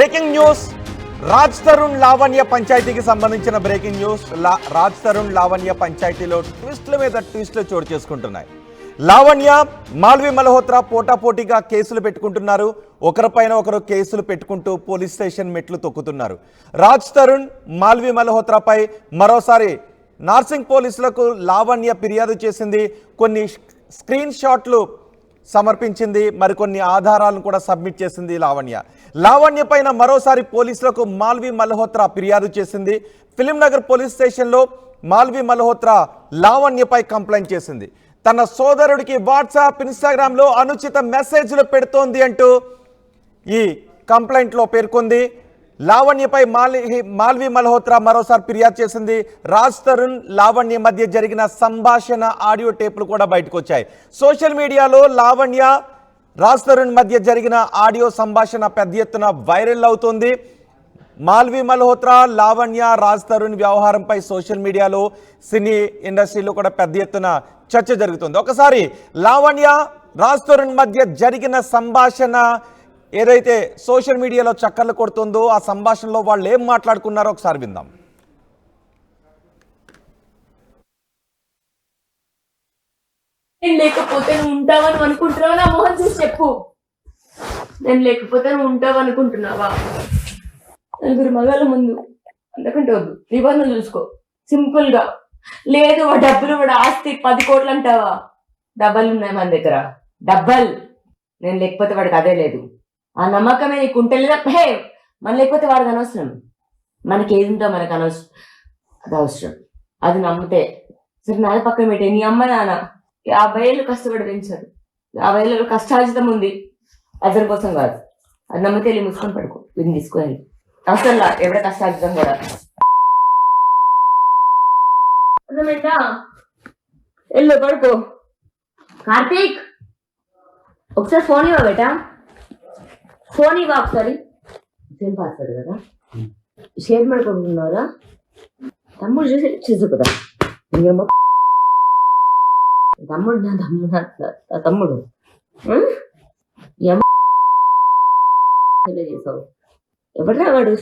Breaking news. Raj Tarun Lavanya పంచాయతీకి సంబంధించిన breaking news. Raj Tarun Lavanya పంచాయతీలో ట్విస్ట్ల మీద ట్విస్ట్లు చోటు చేసుకుంటున్నాయి. లావణ్య మాల్వి మల్హోత్రా పోటాపోటీగా కేసులు పెట్టుకుంటున్నారు. ఒకరిపైన ఒకరు కేసులు పెట్టుకుంటూ పోలీస్ స్టేషన్ మెట్లు తొక్కుతున్నారు. రాజ్ తరుణ్ మాల్వి మల్హోత్రాపై మరోసారి నార్సింగ్ పోలీసులకు లావణ్య ఫిర్యాదు చేసింది. కొన్ని స్క్రీన్ షాట్లు సమర్పించింది. మరికొన్ని ఆధారాలను కూడా సబ్మిట్ చేసింది లావణ్య పైన మరోసారి పోలీసులకు మాల్వి మల్హోత్రా ఫిర్యాదు చేసింది. ఫిలింనగర్ పోలీస్ స్టేషన్లో మాల్వి మల్హోత్రా లావణ్యపై కంప్లైంట్ చేసింది. తన సోదరుడికి వాట్సాప్, ఇన్స్టాగ్రామ్లో అనుచిత మెసేజ్లు పెడుతోంది అంటూ ఈ కంప్లైంట్లో పేర్కొంది. లావణ్యపై మాల్వి మల్హోత్రా మరోసారి ఫిర్యాదు చేసింది. రాజ్ తరుణ్ లావణ్య మధ్య జరిగిన సంభాషణ ఆడియో టేపులు కూడా బయటకు వచ్చాయి. సోషల్ మీడియాలో లావణ్య రాజ్ తరుణ్ మధ్య జరిగిన ఆడియో సంభాషణ పెద్ద ఎత్తున వైరల్ అవుతోంది. మాల్వి మల్హోత్రా, లావణ్య, రాజ్ తరుణ్ వ్యవహారంపై సోషల్ మీడియాలో, సినీ ఇండస్ట్రీలో కూడా పెద్ద ఎత్తున చర్చ జరుగుతుంది. ఒకసారి లావణ్య రాజ్ తరుణ్ మధ్య జరిగిన సంభాషణ ఏదైతే సోషల్ మీడియాలో చక్కర్లు కొడుతుందో ఆ సంభాషణలో వాళ్ళు ఏం మాట్లాడుకున్నారో ఒకసారి విందాం. నేను లేకపోతే నువ్వు ఉంటావని అనుకుంటున్నావా? నా మొహం చూసి చెప్పు. నేను లేకపోతే నువ్వు ఉంటావు అనుకుంటున్నావా? నలుగురు మగాళ్ళ ముందు అంతకంటే వద్దు, నిబంధన చూసుకో సింపుల్ గా. లేదు వాడు డబ్బులు, వాడు ఆస్తి 10 కోట్లు అంటావా? డబ్బలు ఉన్నాయి మన దగ్గర, డబ్బల్. నేను లేకపోతే వాడికి అదే లేదు. ఆ నమ్మకమే నీకు ఉంటే లేదా హే మన లేకపోతే వాడికి అనవసరం. మనకి ఏది ఉందో మనకు అనవసరం, అది అవసరం. అది నమ్మితే సరే. నాది పక్కన పెట్టే నీ అమ్మ నాన్న 50 ఏళ్ళు కష్టపడి పెంచారు. 50 ఏళ్ళలో కష్టార్జితం ఉంది, అతని కోసం కాదు. అది నమ్మితే వెళ్ళి ముసుకొని పడుకో, వీడిని తీసుకొని అవసరంలా ఎవడ కష్టార్జితం కూడా. అర్థమైందా? వెళ్ళు పడుకో. కార్తీక్ ఒకసారి ఫోన్ ఇవ్వ బేటా, ఫోన్ ఇవ్వ ఒకసారి. సేమ్ పాస్వర్డ్ కదా, షేర్ ಮಾಡ್ಕೊಂಡ್న్నారా? తమ్ముడు చూసి చూసుకుదా. తమ్ముడు నా తమ్ముడు చేసావు. ఎవడరా వాడు?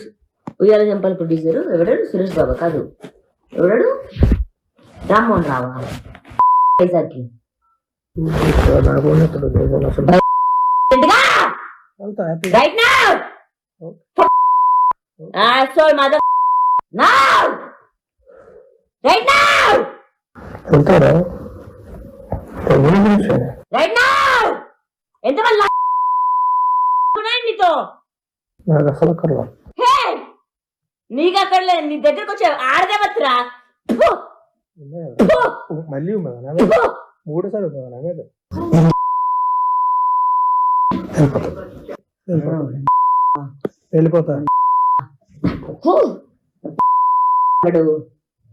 ఉయ్యాల జంపాల ప్రొడ్యూసరు ఎవడాడు? సురేష్ బాబా కాదు, ఎవడాడు? రామ్మోహన్ రావా? వైజాగ్కి right now. Asshole mother. Now. Right now. Right now. ఎంత వల్ల నీతో నాకు అసలు అక్కర్లా. హే నీకు అక్కర్లే, నీ దగ్గరకు వచ్చే ఆడదేవత్రా. మళ్ళీ 3 సార్లు వెళ్ళిపోతా.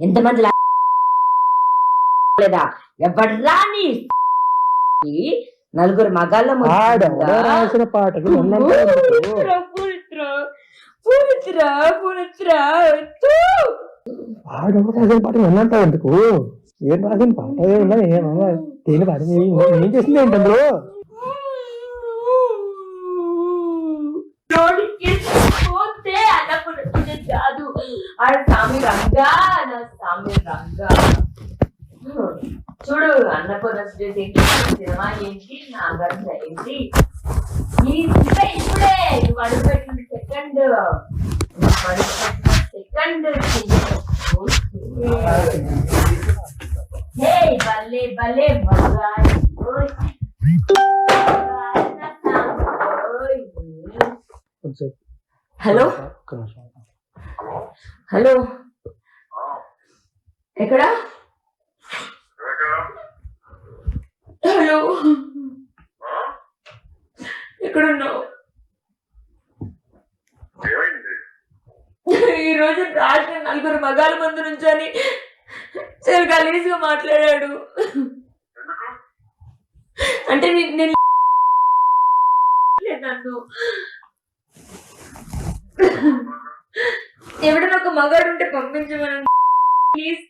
ఎంతమంది లేదా ఎవడ్రా నీ నలుగురు మగాళ్ళ రాసిన పాటకి ఆడెవరు రాసిన పాట విన్నంటావు ఎందుకు? ఏం రాసిన పాట ఏమన్నా దేని పాట ఏం చేసింది ఏంటి అందులో? కాదు ఆడ సామి రంగా, నా సామి రంగా. చూడు అన్నపూర్ణ సినిమా ఏంటి, నా గంట ఏంటి, ఇప్పుడే నువ్వు అడుగుపెట్టిన సెకండ్ భలే భలే హలో హలో, ఎక్కడా? హలో ఎక్కడున్నావు? ఈరోజు రాత్రి 4 మగాళ్ళ ముందు నుంచొని చాలా గలీజ్గా మాట్లాడాడు. అంటే నేను నన్ను ఎవడన్నా ఒక మగాడు ఉంటే పంపించమని ప్లీజ్.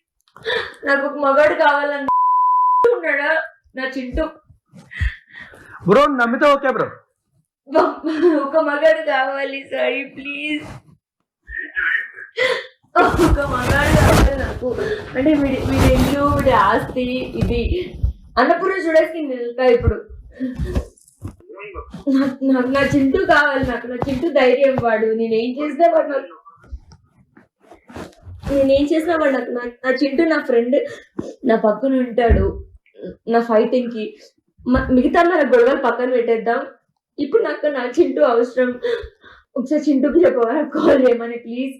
నాకు ఒక మగాడు కావాలని ఉన్నాడా నా చింటూ. బ్రో నమ్మితే ఓకే బ్రో, ఒక మగాడు కావాలి సాయి ప్లీజ్. ఒక మగాడు కావాలి నాకు. అంటే వీడి ఇల్లు, వీడి ఆస్తి, ఇది అన్నపూర్ణ స్టూడియోస్కి నేను వెళ్తా ఇప్పుడు. నాకు నా చింటూ కావాలి. నాకు నా చింటూ ధైర్యం. వాడు నేనేం చేసినా వాడు నాకు నా చింటూ నా ఫ్రెండ్ నా పక్కన ఉంటాడు. నా ఫైటింగ్ కి మిగతా మన గొడవలు పక్కన పెట్టేద్దాం. ఇప్పుడు నాకు నా చింటూ అవసరం. ఒకసారి చింటూకి చెప్పవా, నాకు కాల్ చేయమని ప్లీజ్.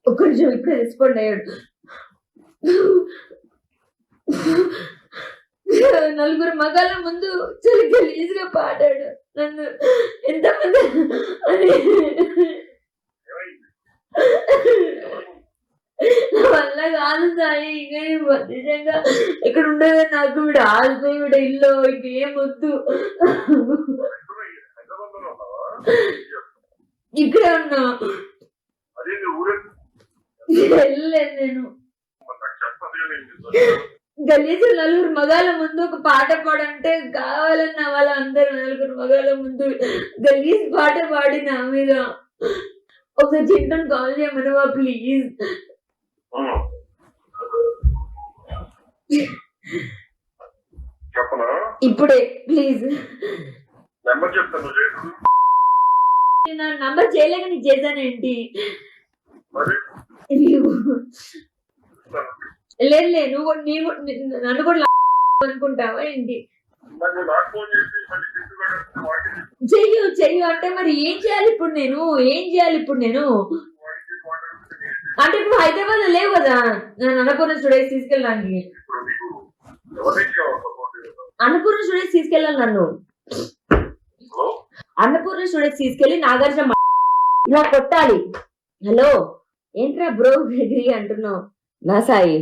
ఒక్క నిమిషం, ఇప్పుడే రెస్పాండ్ అయ్యాడు. నలుగురు మగాళ్ళ ముందు చాలా గలీజ్ గా పాడాడు. నన్ను ఎంతమంది అని నా వల్ల కాదు సాయి. ఇంకా నిజంగా ఇక్కడ ఉండదు నాకు. వీడు ఆల్పోయి వీడు ఇల్లు ఇంకేం వద్దు. ఇక్కడే ఉన్నా, వెళ్ళలేదు నేను. గలీజు నలుగురు మగాళ్ళ ముందు ఒక పాట పాడంటే కావాలన్న వాళ్ళందరూ నలుగురు మగాళ్ళ ముందు గలీజ్ పాట పాడి నా మీద. ఒకసారి చింటూని కాల్ చేయమనవా ప్లీజ్. ఇప్పుడే ప్లీజ్. నా నంబర్ చేయలేక నీకు చేశానేంటి? లేదు నువ్వు నన్ను కూడా అనుకుంటావా ఏంటి? చెయ్యు అంటే మరి ఏం చేయాలి ఇప్పుడు నేను? అంటే ఇప్పుడు హైదరాబాద్ లో లేవు కదా నేను అన్నపూర్ణ స్టూడియోస్ తీసుకెళ్ళడానికి. అన్నపూర్ణ స్టూడియోస్ తీసుకెళ్ళాలి నన్ను. అన్నపూర్ణ స్టూడియోస్ తీసుకెళ్ళి నాగార్జున ఇలా కొట్టాలి. హలో ఏంట్రా బ్రో డిగ్రీ అంటున్నావు? నా సాయి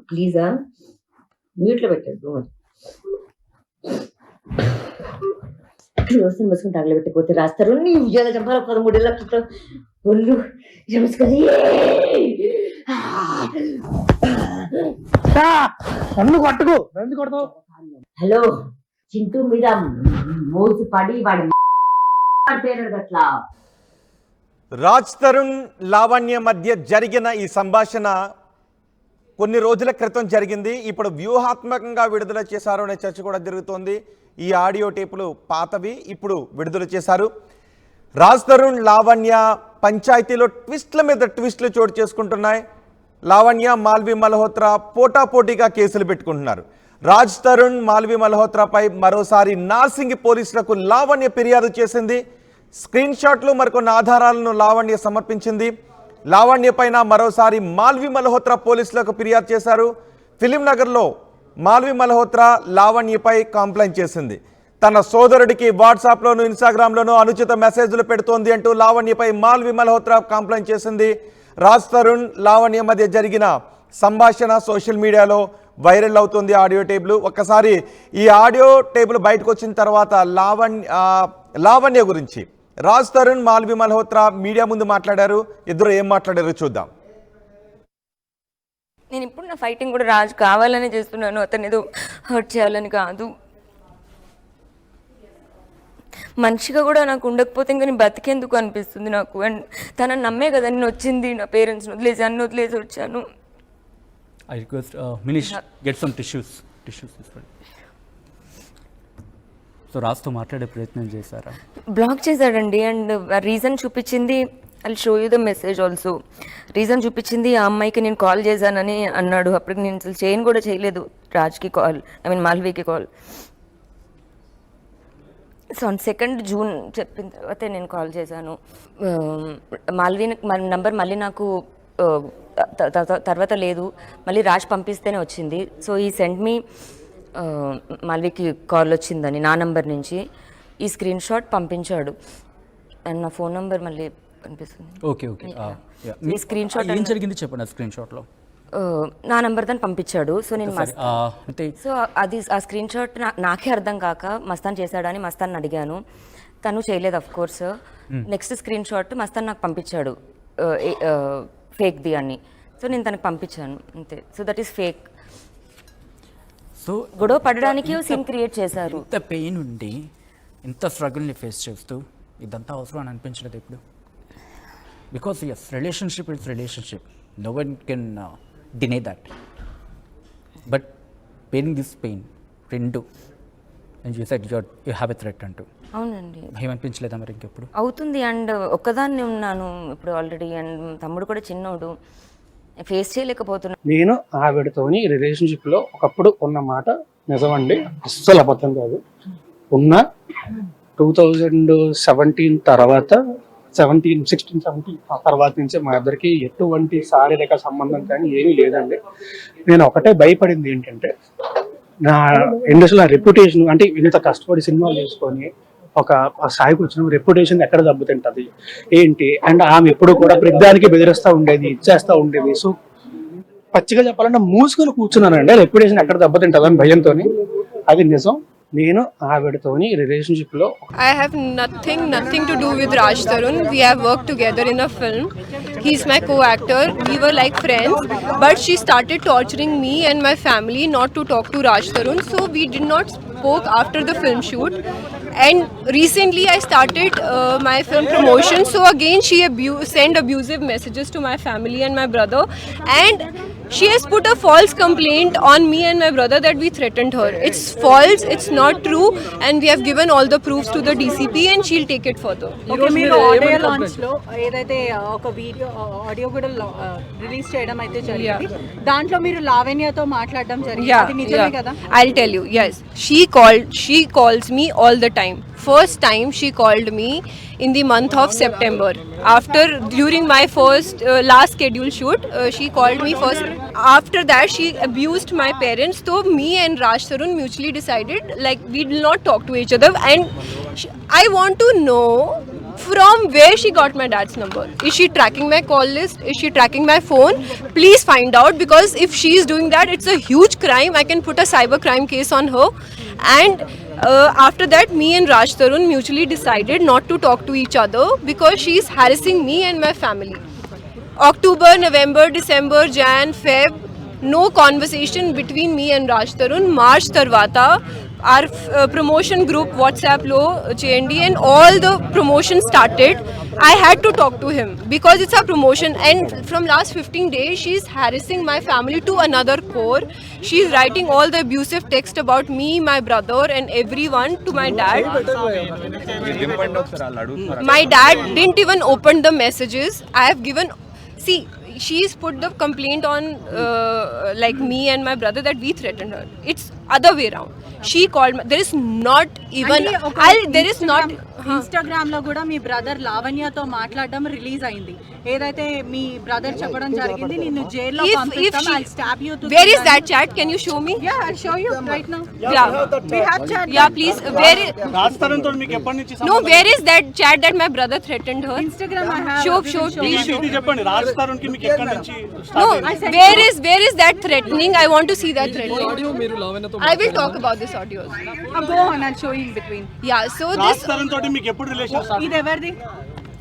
ప్లీజా మ్యూట్ లో పెట్టాడు. రోజులు మసుకుని తగలబెట్టకపోతే రాస్తారు. నీ ఉద్యోగ చంపాల 13 లక్షలతో ఒళ్ళు జమసుకొని హలో చింటూ మీద మోసు పడి వాడి అట్లా. రాజ్ తరుణ్ లావణ్య మధ్య జరిగిన ఈ సంభాషణ కొన్ని రోజుల క్రితం జరిగింది. ఇప్పుడు వ్యూహాత్మకంగా విడుదల చేశారు అనే చర్చ కూడా జరుగుతోంది. ఈ ఆడియో టేపులు పాతవి, ఇప్పుడు విడుదల చేశారు. రాజ్ తరుణ్ లావణ్య పంచాయతీలో ట్విస్ట్ల మీద ట్విస్ట్లు చోటు చేసుకుంటున్నాయి. లావణ్య మాల్వి మల్హోత్రా పోటాపోటీగా కేసులు పెట్టుకుంటున్నారు. రాజ్ తరుణ్ మాల్వి మల్హోత్రాపై మరోసారి నార్సింగి పోలీసులకు లావణ్య ఫిర్యాదు చేసింది. స్క్రీన్ షాట్లు మరికొన్ని ఆధారాలను లావణ్య సమర్పించింది. లావణ్య పైన మరోసారి మాల్వి మల్హోత్రా పోలీసులకు ఫిర్యాదు చేశారు. ఫిలిం నగర్లో మాల్వి మల్హోత్రా లావణ్యపై కంప్లైంట్ చేసింది. తన సోదరుడికి వాట్సాప్లోను ఇన్స్టాగ్రామ్లోనూ అనుచిత మెసేజ్లు పెడుతోంది అంటూ లావణ్యపై మాల్వి మల్హోత్రా కంప్లైంట్ చేసింది. రాజ్ తరుణ్ లావణ్య మధ్య జరిగిన సంభాషణ సోషల్ మీడియాలో వైరల్ అవుతుంది. ఆడియో టేబుల్ ఒక్కసారి ఈ ఆడియో టేబుల్ బయటకు వచ్చిన తర్వాత లావణ్య గురించి రాజ్ తరుణ్ మాల్వి మల్హోత్రా మీడియా ముందు మాట్లాడారు. ఇద్దరు ఏం మాట్లాడారో చూద్దాం. నేను ఇప్పుడు నా ఫైటింగ్ కూడా రాజ్ కావాలని చేస్తున్నాను, అతను ఏదో హర్ట్ చేయాలని కాదు. మనిషిగా కూడా నాకు ఉండకపోతే ఇంకా నేను బతికేందుకు అనిపిస్తుంది నాకు. అండ్ తనని నమ్మే కదా నేను వచ్చింది, నా పేరెంట్స్ని వదిలేసి అన్ని వదిలేసి వచ్చాను. I request Minish get some tissues తీసుకోండి. సో రాజ్తో మాట్లాడే ప్రయత్నం చేశారా? బ్లాక్ చేశాడండి. అండ్ రీజన్ చూపించింది, I'll show you the message also. Reason చూపించింది ఆ అమ్మాయికి నేను కాల్ చేశానని అన్నాడు. అప్పటికి నేను అసలు చేయను కూడా చేయలేదు రాజ్కి కాల్, మాల్వీకి call. So on 2nd June చెప్పిన తర్వాతే నేను కాల్ చేశాను. మాల్వీ నంబర్ మళ్ళీ నాకు తర్వాత లేదు, మళ్ళీ రాజ్ పంపిస్తేనే వచ్చింది. సో ఈ సెండ్ మీ మాల్వీకి కాల్ వచ్చిందని నా నంబర్ నుంచి ఈ స్క్రీన్ షాట్ పంపించాడు. అండ్ నా ఫోన్ నంబర్ మళ్ళీ కనిపిస్తుంది. ఓకే ఈ స్క్రీన్ షాట్ ఏం జరిగింది చెప్పండి. ఆ స్క్రీన్ షాట్లో నా నంబర్ దాన్ని పంపించాడు. సో నేను సో అది ఆ స్క్రీన్ షాట్ నాకే అర్థం కాక మస్తాన్ చేశాడని మస్తాన్ అడిగాను. తను చేయలేదు of course. Next screen shot Mastan నాకు పంపించాడు ఫేక్ది అని. సో నేను తనకు పంపించాను అంతే. So that is fake. So గొడవ పడడానికి సీన్ క్రియేట్ చేశారు. ఇంత పెయిన్ ఉండి ఇంత స్ట్రగుల్ని ఫేస్ చేస్తూ ఇదంతా అవసరం అని అనిపించలేదు ఇప్పుడు? Because yes, relationship is relationship, no one can deny that. But bearing this pain రెండు, and you said you have a threat అంటూ, అవునండి. భయం అనిపించలేదా మరి ఇంకెప్పుడు? అవుతుంది. అండ్ ఒక్కదాన్ని ఉన్నాను ఇప్పుడు ఆల్రెడీ, అండ్ తమ్ముడు కూడా చిన్నోడు, ఫేస్ చేయలేకపోతున్నాను. నేను ఆవిడతోని రిలేషన్షిప్లో ఒకప్పుడు ఉన్న మాట నిజమండి, అస్సలు అబద్ధం కాదు. ఉన్న 2017 తర్వాత 16-17 ఆ తర్వాత నుంచి మా ఇద్దరికి ఎటువంటి శారీరక సంబంధం కానీ ఏమీ లేదండి. నేను ఒకటే భయపడింది ఏంటంటే, నా ఇండస్ట్రీలో రెప్యుటేషన్, అంటే ఇంత కష్టపడి సినిమాలు చేసుకొని ఒక స్థాయికి వచ్చిన రెప్యుటేషన్ ఎక్కడ దెబ్బతింటది ఏంటి, అండ్ ఆమె ఎప్పుడు కూడా ప్రతిదానికి బెదిరిస్తూ ఉండేది, ఇచ్చేస్తూ ఉండేది. సో పచ్చిగా చెప్పాలంటే మూసుకొని కూర్చున్నానండి, రెప్యుటేషన్ ఎక్కడ దెబ్బతింటది అని భయంతో. అది నిజం. నేను ఆవిడతోని రిలేషన్షిప్లో I have nothing to do with Raj Tarun. We have worked together in a film. He's my co-actor. We were like friends, but she started torturing me and my family not to talk to Raj Tarun. So we did not spoke after the film shoot. And recently I started my film promotion. So again she sent abusive messages to my family and my brother. And she has put a false complaint on me and my brother that we threatened her. It's false, it's not true, and we have given all the proofs to the DCP and she'll take it further. Okay, మీరు audio launch లో ఏదైతే ఒక video audio కూడా release చేయడం అయితే జరిగింది, దాంట్లో మీరు లావణ్యతో మాట్లాడడం జరిగింది, అది నిజమే కదా? I'll tell you. Yes, she calls me all the time. First time she called me in the month of September. During my last scheduled shoot, she called me first. After that, she abused my parents. So me and Raj Tarun mutually decided like we will not talk to each other. And I want to know from where she got my dad's number. Is she tracking my call list? Is she tracking my phone? Please find out, because if she is doing that, it's a huge crime. I can put a cyber crime case on her. And after that, me and Raj Tarun mutually decided not to talk to each other because she is harassing me and my family. October, November, December, Jan, Feb, no conversation between me and Raj Tarun. March tarvata our promotion group WhatsApp lo చేయండి and all the promotion started. I had to talk to him because it's a promotion, and from last 15 days she's harassing my family to another core. She's writing all the abusive text about me, my brother and everyone to my dad. My dad didn't even open the messages. I have given, see, she's put the complaint on like me and my brother that we threatened her. It's other way around. She called me. There is not even there is not Instagram లో కూడా మీ brother లావణ్యతో మాట్లాడడం release అయింది. ఏదైతే మీ brother చెప్పడం జరిగింది, నిన్ను జైల్లో పంపిస్తాం, I'll stab you to where is that chat? Can you show me? Yeah, I'll show you right now. Yeah, We have chat. yeah, please. Where is Raj Tarun తో మీకు ఎప్పటి నుంచి no, where is that chat that my brother threatened her? Instagram I have. Show, please show. చెప్పండి, రాజ్ తరుణ్ కి మీకు ఎక్కడి నుంచి No, where is that threatening? I want to see that threatening. I will talk about this audio. Go on, I'll show you in between. Yeah, so Raj this Tarun తోటి మీకు ఎప్పుడు relation ఇది ఎవరిది?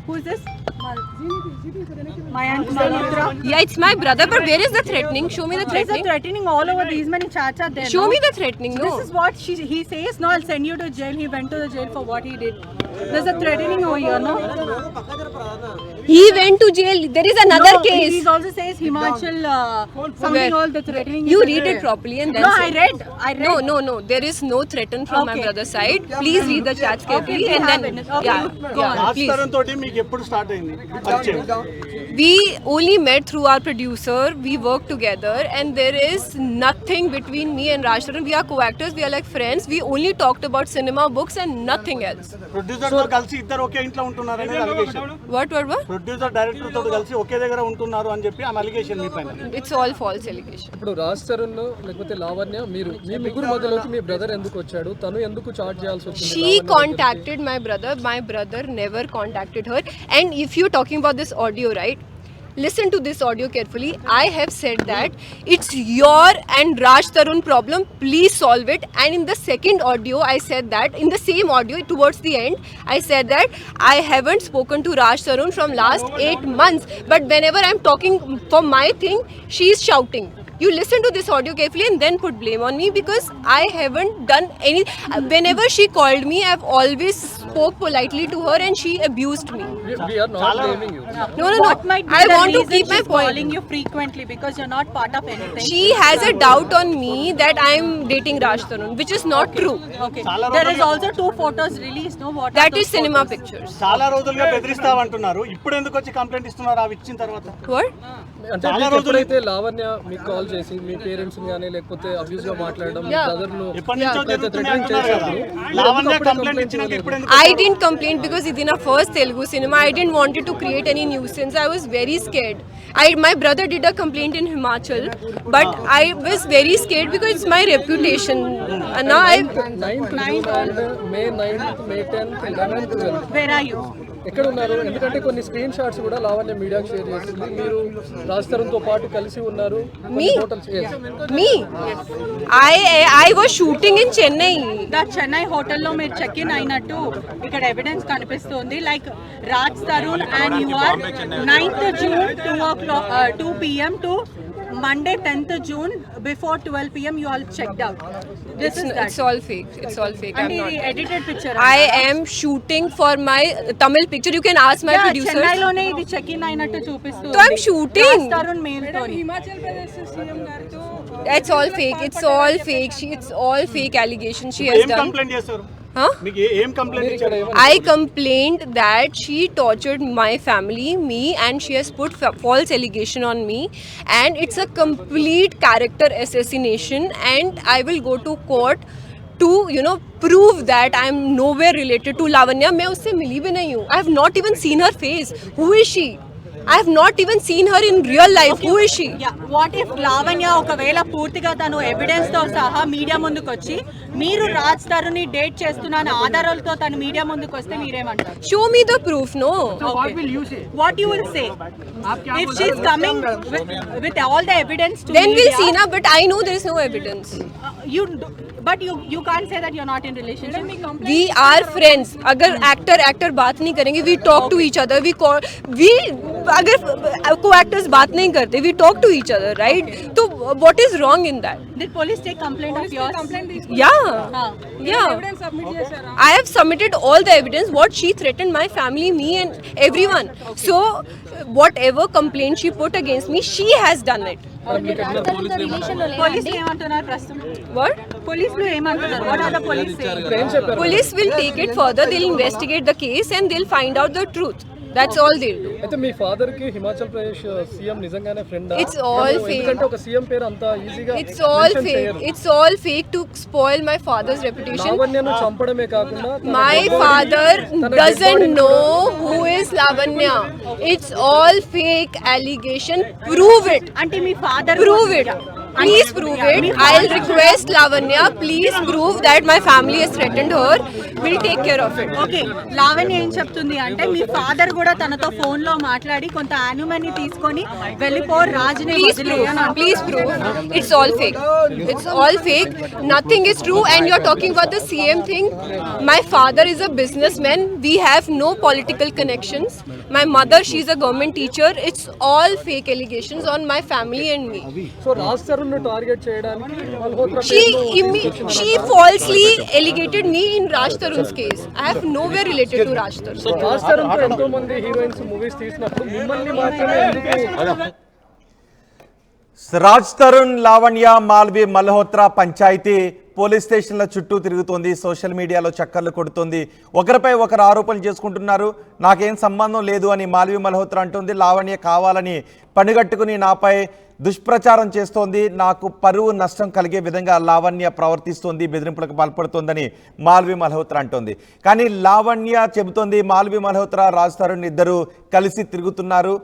Who is this? Mayank Malhotra. yeah, it's my brother, but where is the threatening? Show me the There's a threatening. threatening all over. These many chats are there. Show no? me the threatening. No. This is what he says. No, I'll send you to jail. He went to the jail for what he did. There's a threatening over here, no? He went to jail. There is another No, case. He also says Himachal something. Where? All the threatening. You is read there. it properly and then No, say. I read. No. There is no threaten from my Okay. brother's side. Please read the chats carefully we and have then it. Okay, yeah, go on. Raj please. Tarun తోటి మీకు ఎప్పుడు start అయింది పరిచయం? We only met through our producer. We work together, and there is nothing between me and Raj Tarun. We are co-actors. We are like friends. We only talked about cinema, books, and nothing else. Producer తో కలిసి ఇద్దరు ఒకే ఇంట్లో ఉంటున్నారని allegation. What? Producer director తోటి కలిసి ఒకే దగ్గర ఉంటున్నారు అని చెప్పి ఆమె అలిగేషన్ మీ పైన. It's all false allegation. ఇప్పుడు రాజ్ తరుణ్ లేకపోతే లావణ్య మీ ముగ్గురు మధ్యలోకి మీ బ్రదర్ ఎందుకు వచ్చాడు? తను ఎందుకు చాట్ చేయాల్సి వచ్చింది? She contacted my brother. My brother never contacted her. And if you're talking about this audio, right? listen to this audio carefully. I have said that it's your and Raj Tarun problem. Please solve it. And in the second audio, I said that in the same audio towards the end, I said that I haven't spoken to Raj Tarun from last 8 months. But whenever I'm talking for my thing, she's shouting. You listen to this audio carefully and then put blame on me because I haven't done any. Whenever she called me, I've always spoke politely to her and she abused me. We are not blaming you. No. What might be I the want to reason keep my she's point. calling you frequently because you're not part of anything? She has a doubt on me that I'm dating Raj Tarun, which is not true. Okay. There is also 2 photos released. No, what are That those is cinema photos? pictures. చాలా రోజులుగా బెదిరిస్తామంటున్నారు. ఇప్పుడు ఎందుకు వచ్చి complaint ఇస్తున్నారు అవి ఇచ్చిన తర్వాత? What? అంటే మీకు ఎప్పుడైతే లావణ్య మీకు కాల్ చేసి మీ పేరెంట్స్ గానీ లేకపోతే అబ్యూస్ గా మాట్లాడడం మీ బ్రదర్ ను ఎప్పటి నుంచో ఎప్పుడైతే జరుగుతున్నాయి threatening అంటున్నారు కదా. చేశారు, లావణ్య కంప్లైంట్ ఇచ్చినాక ఇప్పుడు ఎందుకు I didn't complain because it's in a first Telugu cinema. I didn't want it to create any nuisance. I was very scared. My brother did a complaint in Himachal, but I was very scared because it's my reputation. And now 9th June and May 9th, May 10th, 11th, 12th. Where are you? ఎక్కడ ఉన్నారు? ఎందుకంటే కొన్ని screen shots కూడా లావణ్య మీడియాకి share చేసింది. మీరు రాజ్ తరుణ్ తో పాటు కలిసి ఉన్నారు. Me? Hotels me, I was shooting in Chennai. The Chennai హోటల్లో మీరు చెక్ ఇన్ అయినట్టు ఇక్కడ ఎవిడెన్స్ కనిపిస్తుంది. Like Raj Tarun and you are 9th June 2 p.m. to Monday 10th June before 12 p.m. you all checked out. This is that. It's all fake. It's all fake. I'm And not. the edited picture. I am shooting for my Tamil picture. You can ask my producers. చెన్నైలోనే ఇది check in అయినట్టు చూపిస్తుంది. So I'm shooting. Raj Tarun mail తోని. It's all fake. It's all fake. It's all fake allegations she has ఏం done. Complaint చేస్తారు? Huh? మీకు ఏం complaint ఇచ్చారు? I complained that she tortured my family, me, and she has put false allegation on me, and it's a complete character assassination. And I will go to court to prove that I am nowhere related to Lavanya. मैं उससे मिली भी नहीं हूँ. I have not even seen her face. Who is she? I have not even seen her in real life. Who is she? What if Lavanya ఒకవేళ పూర్తిగా తను evidence తో సహా మీడియా ముందుకు వచ్చి మీరు రాజ్ తరుణ్ ని డేట్ చేస్తున్నాను ఆధారాలతో తను మీడియా ముందుకు వస్తే మీరేమంటారు? Show me the proof. No. What you will say if she is coming with all the evidence to Then media, we'll see na. But I know there is no evidence. you can't say that you're not in relationship. We are friends. अगर actor बात नहीं करेंगे, we talk to each other. अगर co-actors बात नहीं करते, we talk to each other, right? So what is wrong in that? Did police take complaint of yours? Yeah. I have submitted all the evidence. What she threatened my family, me, and everyone. So whatever complaint she put against me, she has done it. పోలీసులు ఏమంటున్నారు ప్రస్తుతం? What? పోలీసులు ఏమంటున్నారు? What are the police saying? Police will take it further. They'll investigate the case and they'll find out the truth. That's all they'll do. అయితే మీ father కి Himachal Pradesh CM నిజంగానే friend? It's all fake. ఎందుకంటే ఒక CM పేరు అంత ఈజీగా It's all fake. It's all fake to spoil my father's reputation. లావణ్యను చంపడమే కాకుండా My father doesn't know who is Lavanya. It's all fake allegation. Prove it. అంటే మీ father Prove it. Please prove it. I'll request Lavanya. Please prove that my family has threatened her. We'll take care of it. Okay Lavanya ఏం చెప్తుంది అంటే మీ father కూడా తనతో phone లో మాట్లాడి కొంత యాన్యుమని తీసుకొని వెళ్ళిపో రాజుని Please prove. It's all fake. It's all fake. Nothing is true. And you're talking about the CM thing. My father is a businessman. We have no political connections. My mother, she's a government teacher. It's all fake allegations on my family and me. So Raj Tarun ను target చేయడానికి Malhotra She falsely allegated me in Raj Tarun's case. I have nowhere related to Raj Tarun. Raj Tarun తో ఎంతో మంది heroines movies తీసినప్పుడు మిమ్మల్ని మాత్రమే ఎందుకు? Raj Tarun Lavanya Malvi Malhotra panchayat police స్టేషన్ల చుట్టూ తిరుగుతోంది. సోషల్ మీడియాలో చక్కర్లు కొడుతుంది. ఒకరిపై ఒకరు ఆరోపణలు చేసుకుంటున్నారు. నాకేం సంబంధం లేదు అని మాల్వి మల్హోత్రా అంటుంది. లావణ్య కావాలని పనిగట్టుకుని నాపై దుష్ప్రచారం చేస్తోంది. నాకు పరువు నష్టం కలిగే విధంగా లావణ్య ప్రవర్తిస్తోంది, బెదిరింపులకు పాల్పడుతోందని మాల్వి మల్హోత్రా అంటోంది. కానీ లావణ్య చెబుతోంది మాల్వి మల్హోత్రా రాజ్ తరుణ్ ఇద్దరు కలిసి తిరుగుతున్నారు,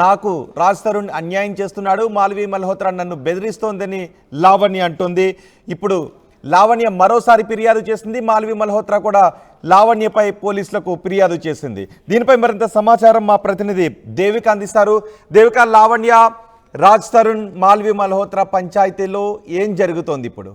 నాకు రాజ్ తరుణ్ అన్యాయం చేస్తున్నాడు, మాల్వి మల్హోత్రా నన్ను బెదిరిస్తోందని లావణ్య అంటోంది. ఇప్పుడు లావణ్య మరోసారి ఫిర్యాదు చేసింది. మాల్వి మల్హోత్రా కూడా లావణ్యపై పోలీసులకు ఫిర్యాదు చేసింది. దీనిపై మరింత సమాచారం మా ప్రతినిధి దేవిక అందిస్తారు. దేవిక, లావణ్య, రాజ్ తరుణ్, మాల్వి మల్హోత్రా పంచాయతీలో ఏం జరుగుతోంది ఇప్పుడు?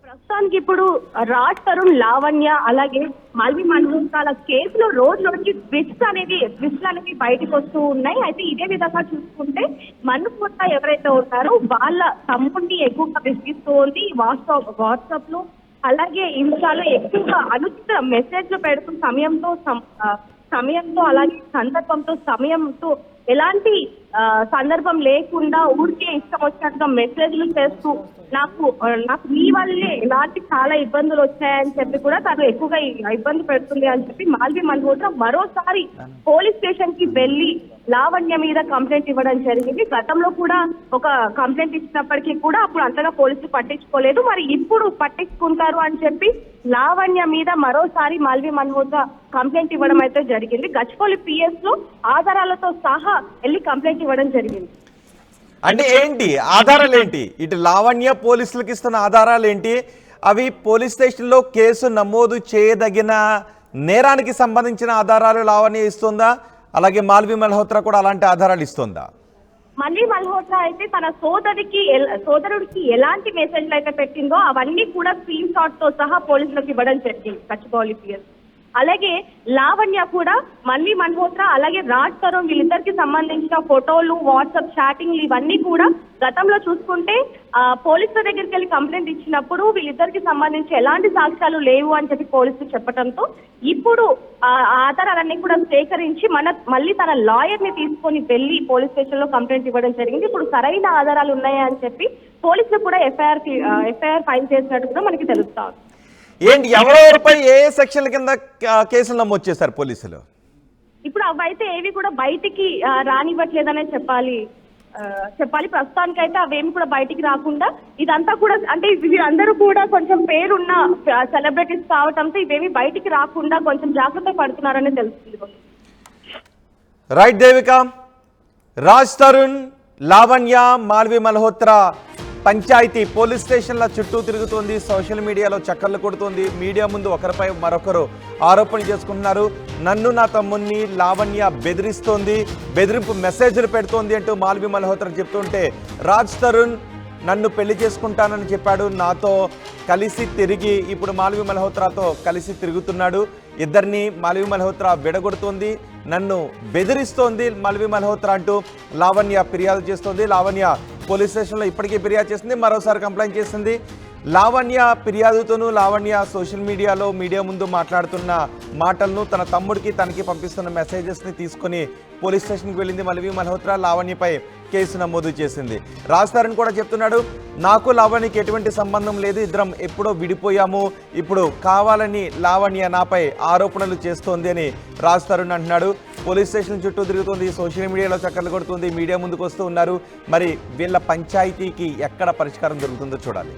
ప్రస్తుతానికి ఇప్పుడు రాజ్ తరుణ్, లావణ్య అలాగే మాల్వి మల్హోత్రాల కేసులో రోజుకి ట్విస్ట్లు అనేవి బయటకు వస్తూ ఉన్నాయి. అయితే ఇదే విధంగా చూసుకుంటే మల్హోత్రా ఎవరైతే ఉన్నారో వాళ్ళ తమ్ముడిని ఎక్కువగా విసిగిస్తూ ఉంది. వాట్సాప్ లో అలాగే ఇన్స్టాలో ఎక్కువగా అనుచిత మెసేజ్లు పెడుతూ సమయంతో అలాగే సమయంతో ఎలాంటి సందర్భం లేకుండా ఊరికే ఇష్టం వచ్చినట్టుగా మెసేజ్లు చేస్తూ నాకు మీ వల్లే ఎలాంటి చాలా ఇబ్బందులు వచ్చాయని చెప్పి కూడా తను ఎక్కువగా ఇబ్బంది పెడుతుంది అని చెప్పి మాల్వి మల్హోత్రా మరోసారి పోలీస్ స్టేషన్ కి వెళ్లి లావణ్య మీద కంప్లైంట్ ఇవ్వడం జరిగింది. గతంలో కూడా ఒక కంప్లైంట్ ఇచ్చినప్పటికీ కూడా అప్పుడు అంతగా పోలీసులు పట్టించుకోలేదు. మరి ఇప్పుడు పట్టించుకుంటారు అని చెప్పి లావణ్య మీద మరోసారి మాల్వి మల్హోత్రా కంప్లైంట్ ఇవ్వడం అయితే జరిగింది. గచ్చిబౌలి PS లో ఆధారాలతో సహా వెళ్ళి కంప్లైంట్ ఇవ్వడం జరిగింది. అంటే ఏంటి ఆధారాలు ఏంటి? ఇటు లావణ్య పోలీసులకు ఇస్తున్న ఆధారాలు ఏంటి? అవి పోలీస్ స్టేషన్లో కేసు నమోదు చేయదగిన నేరానికి సంబంధించిన ఆధారాలు లావణ్య ఇస్తుందా? అలాగే మాల్వి మల్హోత్రా కూడా అలాంటి ఆధారాలు ఇస్తుందా? మాల్వి మల్హోత్రా అయితే తన సోదరుడికి ఎలాంటి మెసేజ్లు అయితే పెట్టిందో అవన్నీ కూడా స్క్రీన్ షాట్ తో సహా పోలీసులకు ఇవ్వడం జరిగింది గచ్చిబౌలి PS. అలాగే లావణ్య కూడా మాల్వి మల్హోత్రా అలాగే రాజ్ తరుణ్ వీళ్ళిద్దరికి సంబంధించిన ఫోటోలు, వాట్సాప్ చాటింగ్లు ఇవన్నీ కూడా గతంలో చూసుకుంటే పోలీసుల దగ్గరికి వెళ్ళి కంప్లైంట్ ఇచ్చినప్పుడు వీళ్ళిద్దరికి సంబంధించి ఎలాంటి సాక్ష్యాలు లేవు అని చెప్పి పోలీసులు చెప్పడంతో ఇప్పుడు ఆధారాలన్నీ కూడా సేకరించి మళ్ళీ తన లాయర్ ని తీసుకొని వెళ్ళి పోలీస్ స్టేషన్ లో కంప్లైంట్ ఇవ్వడం జరిగింది. ఇప్పుడు సరైన ఆధారాలు ఉన్నాయా అని చెప్పి పోలీసులు కూడా ఎఫ్ఐఆర్ ఫైల్ చేసినట్టు కూడా మనకి తెలుస్తుంది. ఏంటి ఎవరెవరిపై ఏ సెక్షన్ల కింద కేసులు నమోదు చేశారు పోలీసులు? ఇప్పుడు అవైతే ఏవి కూడా బయటికి రానివ్వట్లేదనే చెప్పాలి. ప్రస్తుతానికైతే అవేమి కూడా బయటికి రాకుండా ఇదంతా కూడా అంటే వీరందరూ కూడా కొంచెం పేరున్న సెలబ్రిటీస్ కావడంతో ఇవేమి బయటికి రాకుండా కొంచెం జాగ్రత్త పడుతున్నారని తెలుస్తుంది. రైట్ దేవిక, రాజ్ తరుణ్, లావణ్య, మాల్వి మల్హోత్రా పంచాయతీ పోలీస్ స్టేషన్ల చుట్టూ తిరుగుతోంది. సోషల్ మీడియాలో చక్కర్లు కొడుతోంది. మీడియా ముందు ఒకరిపై మరొకరు ఆరోపణలు చేసుకుంటున్నారు. నన్ను, నా తమ్ముణ్ణి లావణ్య బెదిరిస్తోంది, బెదిరింపు మెసేజ్లు పెడుతోంది అంటూ మాల్వి మల్హోత్రా చెప్తుంటే, రాజ్ తరుణ్ నన్ను పెళ్లి చేసుకుంటానని చెప్పాడు, నాతో కలిసి తిరిగి ఇప్పుడు మాల్వి మల్హోత్రాతో కలిసి తిరుగుతున్నాడు. ఇద్దరిని మాల్వి మల్హోత్రా విడగొడుతోంది, నన్ను బెదిరిస్తోంది మాల్వి మల్హోత్రా అంటూ లావణ్య ఫిర్యాదు చేస్తోంది. లావణ్య పోలీస్ స్టేషన్లో ఇప్పటికే ఫిర్యాదు చేసింది, మరోసారి కంప్లైంట్ చేసింది. లావణ్య ఫిర్యాదుతోనూ లావణ్య సోషల్ మీడియాలో మీడియా ముందు మాట్లాడుతున్న మాటలను తన తమ్ముడికి తనకి పంపిస్తున్న మెసేజెస్ని తీసుకొని పోలీస్ స్టేషన్కి వెళ్ళింది మాల్వి మల్హోత్రా. లావణ్యపై కేసు నమోదు చేసింది. రాజ్ తరుణ్ కూడా చెప్తున్నాడు, నాకు లావణ్యకి ఎటువంటి సంబంధం లేదు, ఇద్దరం ఎప్పుడో విడిపోయాము, ఇప్పుడు కావాలని లావణ్య నాపై ఆరోపణలు చేస్తోంది అని రాజ్ తరుణ్ అంటున్నాడు. పోలీస్ స్టేషన్ చుట్టూ తిరుగుతుంది, సోషల్ మీడియాలో చక్కర్లు కొడుతుంది, మీడియా ముందుకు వస్తూ ఉన్నారు. మరి వీళ్ళ పంచాయతీకి ఎక్కడ పరిష్కారం దొరుకుతుందో చూడాలి.